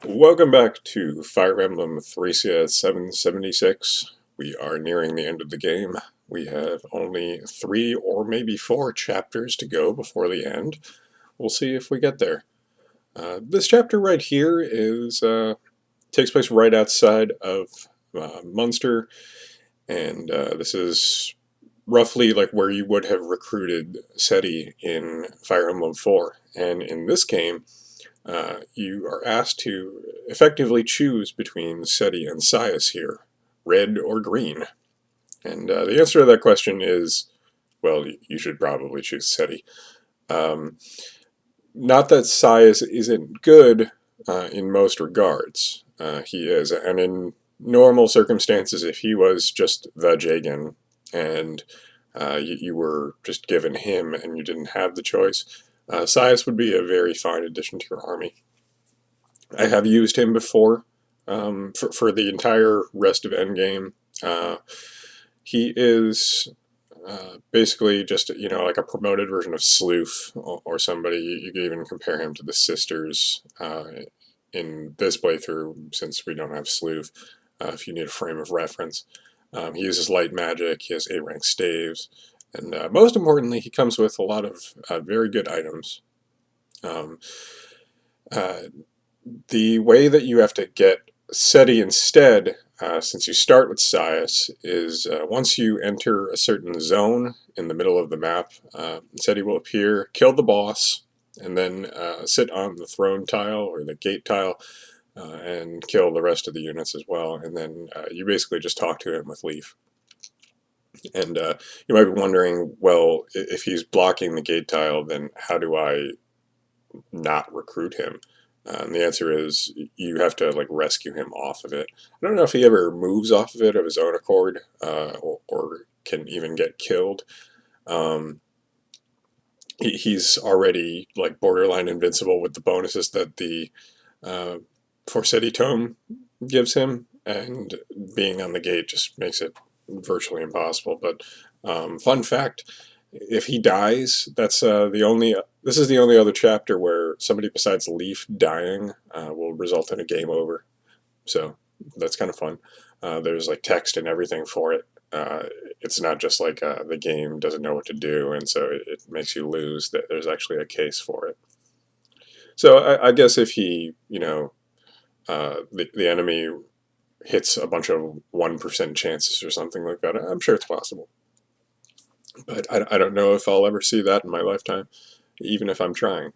Welcome back to Fire Emblem Thracia 776. We are nearing the end of the game. We have only 3 or maybe 4 chapters to go before the end. We'll see if we get there. This chapter right here takes place right outside of Munster, and this is roughly like where you would have recruited Seti in Fire Emblem 4. And in this game, you are asked to effectively choose between Seti and Sias here, red or green. And the answer to that question is, well, you should probably choose Seti. Not that Sias isn't good in most regards. He is, and in normal circumstances, if he was just the Jagan and you were just given him and you didn't have the choice, Sias would be a very fine addition to your army. I have used him before for the entire rest of Endgame. He is basically just, like a promoted version of Sleuth or somebody. You could even compare him to the sisters in this playthrough, since we don't have Sleuth, if you need a frame of reference. He uses light magic, he has A-rank staves, and most importantly, he comes with a lot of very good items. The way that you have to get Seti instead, since you start with Sias, is once you enter a certain zone in the middle of the map, Seti will appear, kill the boss, and then sit on the throne tile or the gate tile and kill the rest of the units as well. And then you basically just talk to him with Leaf. And you might be wondering, well, if he's blocking the gate tile, then how do I not recruit him? And the answer is you have to rescue him off of it. I don't know if he ever moves off of it of his own accord, or can even get killed. He's already borderline invincible with the bonuses that the Forseti Tome gives him, and being on the gate just makes it virtually impossible. But fun fact: if he dies, this is the only other chapter where somebody besides Leaf dying will result in a game over. So that's kind of fun. There's text and everything for it. It's not just the game doesn't know what to do, and so it makes you lose. That there's actually a case for it. So I guess if he, the enemy hits a bunch of 1% chances or something like that, I'm sure it's possible. But I don't know if I'll ever see that in my lifetime, even if I'm trying.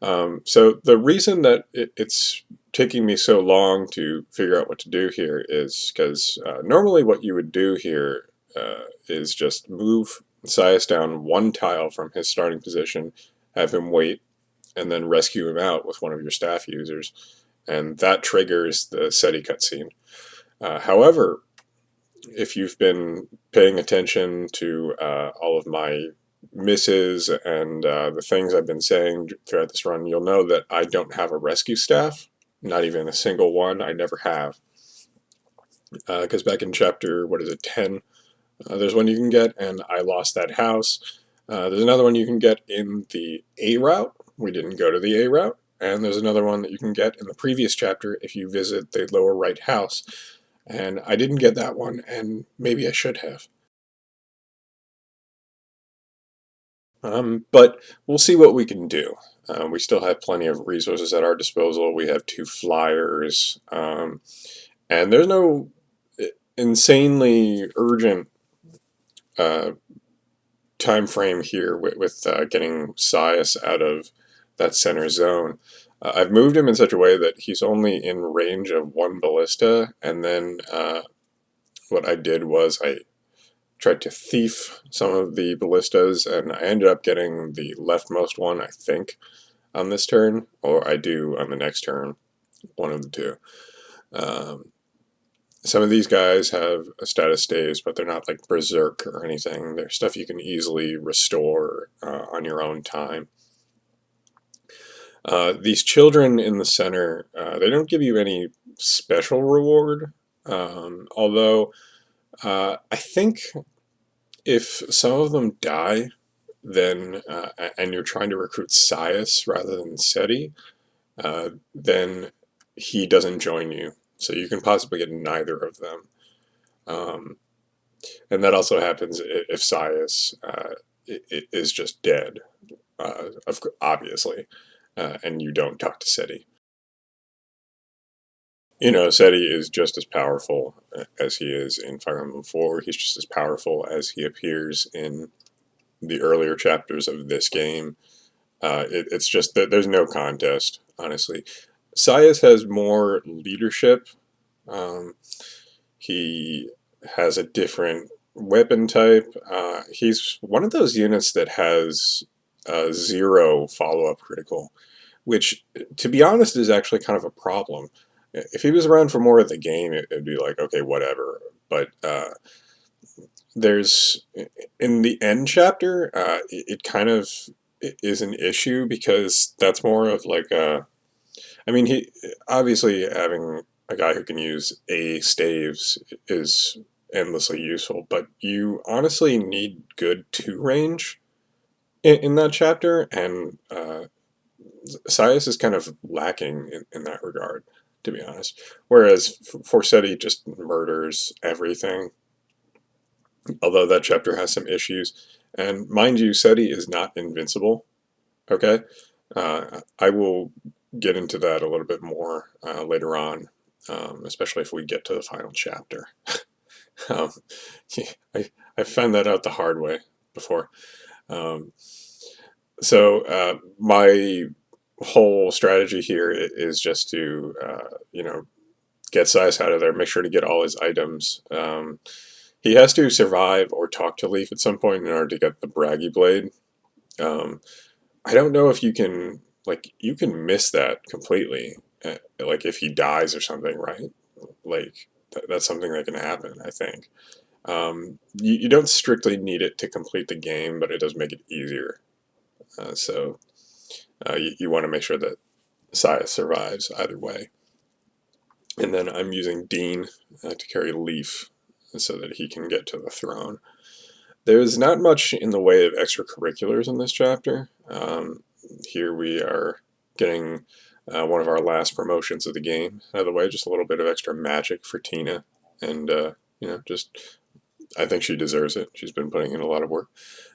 So the reason that it's taking me so long to figure out what to do here is because normally what you would do here is just move Sias down one tile from his starting position, have him wait, and then rescue him out with one of your staff users, and that triggers the Seti cutscene. However, if you've been paying attention to all of my misses and the things I've been saying throughout this run, you'll know that I don't have a rescue staff. Not even a single one. I never have. Because back in chapter, 10? There's one you can get, and I lost that house. There's another one you can get in the A route. We didn't go to the A route. And there's another one that you can get in the previous chapter if you visit the lower right house. And I didn't get that one, and maybe I should have. But we'll see what we can do. We still have plenty of resources at our disposal. We have 2 flyers, and there's no insanely urgent time frame here with getting Sias out of that center zone. I've moved him in such a way that he's only in range of 1 ballista, and then what I did was I tried to thief some of the ballistas, and I ended up getting the leftmost one, I think, on this turn, or I do on the next turn, one of the two. Some of these guys have a status staves, but they're not like berserk or anything. They're stuff you can easily restore on your own time. These children in the center, they don't give you any special reward, although I think if some of them die, then and you're trying to recruit Sias rather than Seti, then he doesn't join you, so you can possibly get neither of them. And that also happens if Sias is just dead, obviously, and you don't talk to Seti. Seti is just as powerful as he is in Fire Emblem 4. He's just as powerful as he appears in the earlier chapters of this game. It's just that there's no contest, honestly. Sias has more leadership. He has a different weapon type. He's one of those units that has 0 follow-up critical, which, to be honest, is actually kind of a problem. If he was around for more of the game, it'd be like, okay, whatever. But there's, in the end chapter, it kind of is an issue, because that's more of like a, he obviously, having a guy who can use A staves is endlessly useful, but you honestly need good 2 range in that chapter, and Sias is kind of lacking in that regard, to be honest. Whereas Forseti just murders everything, although that chapter has some issues. And mind you, Seti is not invincible, okay? I will get into that a little bit more later on, especially if we get to the final chapter. um, I found that out the hard way before. So my whole strategy here is just to, get Sias out of there, make sure to get all his items. He has to survive or talk to Leaf at some point in order to get the Braggy Blade. I don't know if you can, you can miss that completely, like if he dies or something, right? Like, that's something that can happen, I think. You don't strictly need it to complete the game, but it does make it easier. So you want to make sure that Sias survives either way. And then I'm using Dean to carry Leaf so that he can get to the throne. There's not much in the way of extracurriculars in this chapter. Here we are getting one of our last promotions of the game out of the way, just a little bit of extra magic for Tina, and just, I think she deserves it. She's been putting in a lot of work.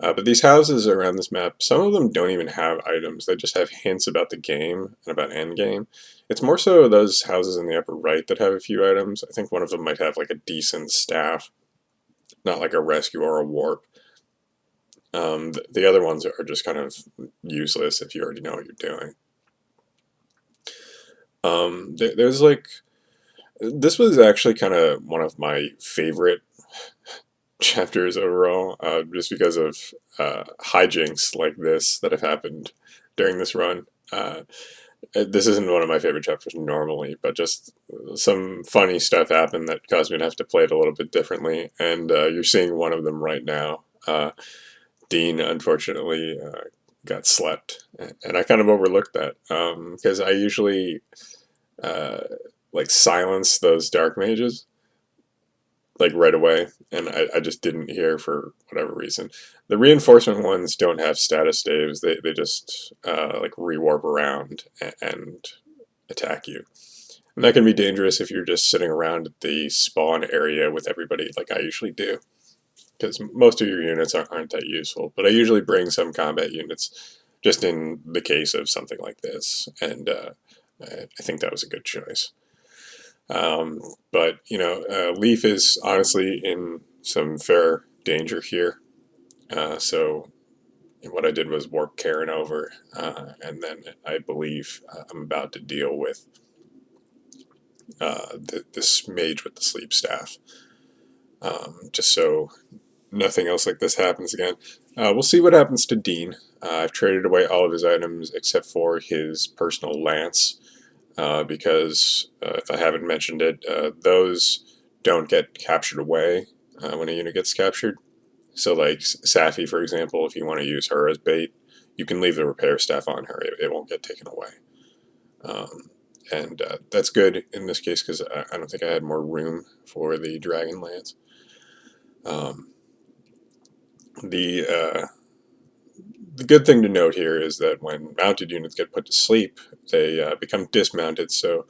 But these houses around this map, some of them don't even have items. They just have hints about the game and about endgame. It's more so those houses in the upper right that have a few items. I think one of them might have like a decent staff, not like a rescue or a warp. The other ones are just kind of useless if you already know what you're doing. There's like, this was actually kind of one of my favorite chapters overall, just because of hijinks like this that have happened during this run. This isn't one of my favorite chapters normally, but just some funny stuff happened that caused me to have to play it a little bit differently, and you're seeing one of them right now. Dean, unfortunately, got slept, and I kind of overlooked that, because I usually silence those dark mages right away, and I just didn't hear for whatever reason. The reinforcement ones don't have status saves. They just rewarp around and attack you. And that can be dangerous if you're just sitting around at the spawn area with everybody like I usually do, because most of your units aren't that useful. But I usually bring some combat units just in the case of something like this, and I think that was a good choice. But Leaf is honestly in some fair danger here. So what I did was warp Karen over, and then I believe I'm about to deal with this mage with the sleep staff, just so nothing else like this happens again. We'll see what happens to Dean. I've traded away all of his items except for his personal lance, because if I haven't mentioned it, those don't get captured away when a unit gets captured. So like Safi, for example, if you want to use her as bait, you can leave the repair staff on her. It won't get taken away. And that's good in this case, because I don't think I had more room for the Dragon Lance. The good thing to note here is that when mounted units get put to sleep, they become dismounted, so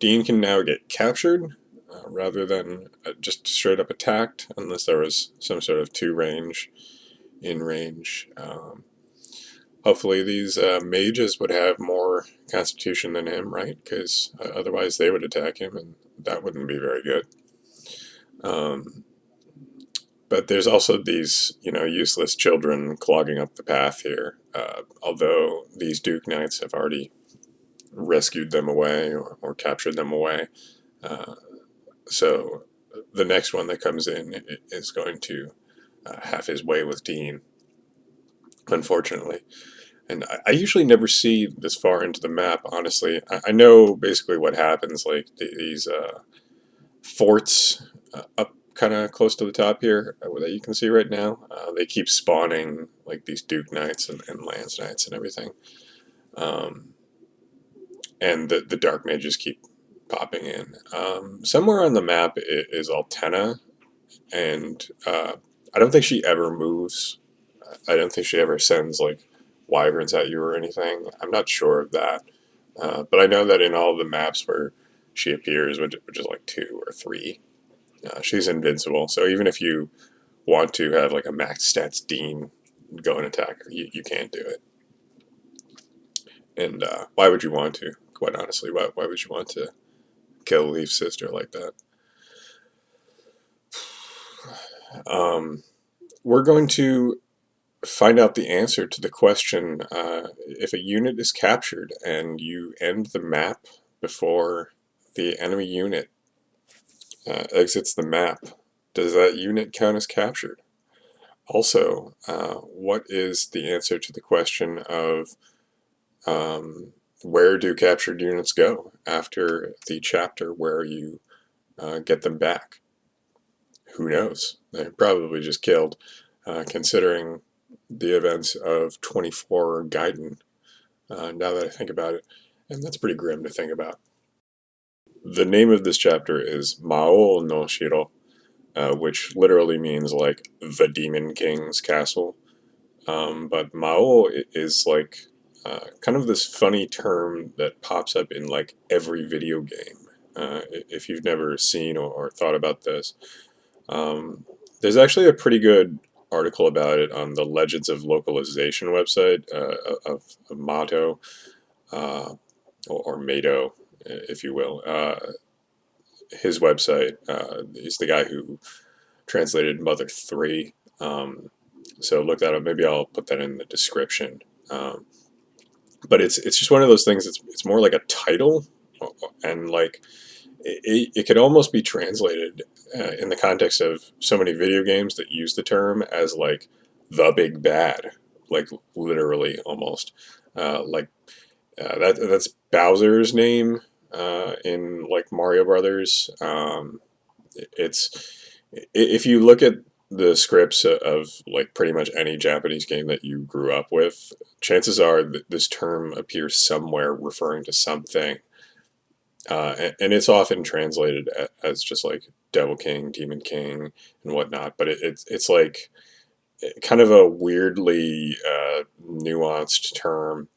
Dean can now get captured rather than just straight up attacked, unless there was some sort of in range. Hopefully these mages would have more constitution than him, right? Because otherwise they would attack him, and that wouldn't be very good. But there's also these, useless children clogging up the path here. Although these Duke Knights have already rescued them away or captured them away. So the next one that comes in is going to have his way with Dean, unfortunately. And I usually never see this far into the map, honestly. I know basically what happens, like these forts up kind of close to the top here that you can see right now. They keep spawning like these Duke Knights and Lance Knights and everything. And the Dark Mages keep popping in. Somewhere on the map is Altena, and I don't think she ever moves. I don't think she ever sends like wyverns at you or anything. I'm not sure of that. But I know that in all the maps where she appears, which is like 2 or 3, she's invincible. So even if you want to have like a max stats Dean go and attack her, you can't do it. And why would you want to? Quite honestly, why would you want to kill Leaf's sister like that? We're going to find out the answer to the question, if a unit is captured and you end the map before the enemy unit exits the map, does that unit count as captured? Also, what is the answer to the question of where do captured units go after the chapter where you get them back? Who knows? They're probably just killed, considering the events of 24 Gaiden, now that I think about it. And that's pretty grim to think about. The name of this chapter is魔王の城, which literally means like the Demon King's castle. But Mao is like kind of this funny term that pops up in like every video game. If you've never seen or thought about this, there's actually a pretty good article about it on the Legends of Localization website of Mato, or Mato, if you will. His website, he's the guy who translated Mother 3. So look that up. Maybe I'll put that in the description. But it's just one of those things. It's more like a title, and like it could almost be translated in the context of so many video games that use the term as like the big bad, like literally almost. That's Bowser's name in like Mario Brothers. If you look at the scripts of like pretty much any Japanese game that you grew up with, chances are that this term appears somewhere referring to something. And it's often translated as just like Devil King, Demon King, and whatnot. But it's like kind of a weirdly nuanced term.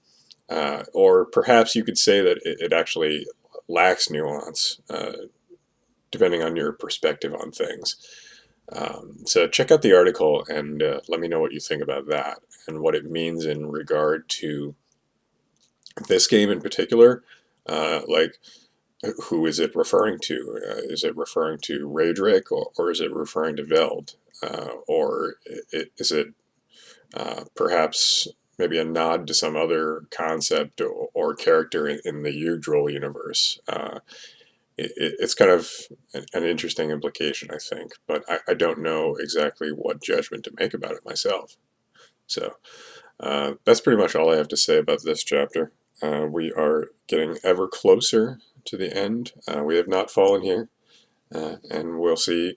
Or perhaps you could say that it actually lacks nuance, depending on your perspective on things. So check out the article and let me know what you think about that and what it means in regard to this game in particular. Like, who is it referring to? Is it referring to Raedric, or is it referring to Veld? Or is it perhaps maybe a nod to some other concept or character in the Yggdrasil universe? It's kind of an interesting implication, I think, but I don't know exactly what judgment to make about it myself. So that's pretty much all I have to say about this chapter. We are getting ever closer to the end. We have not fallen here, and we'll see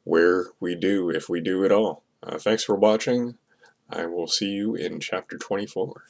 where we do, if we do at all. Thanks for watching. I will see you in chapter 24.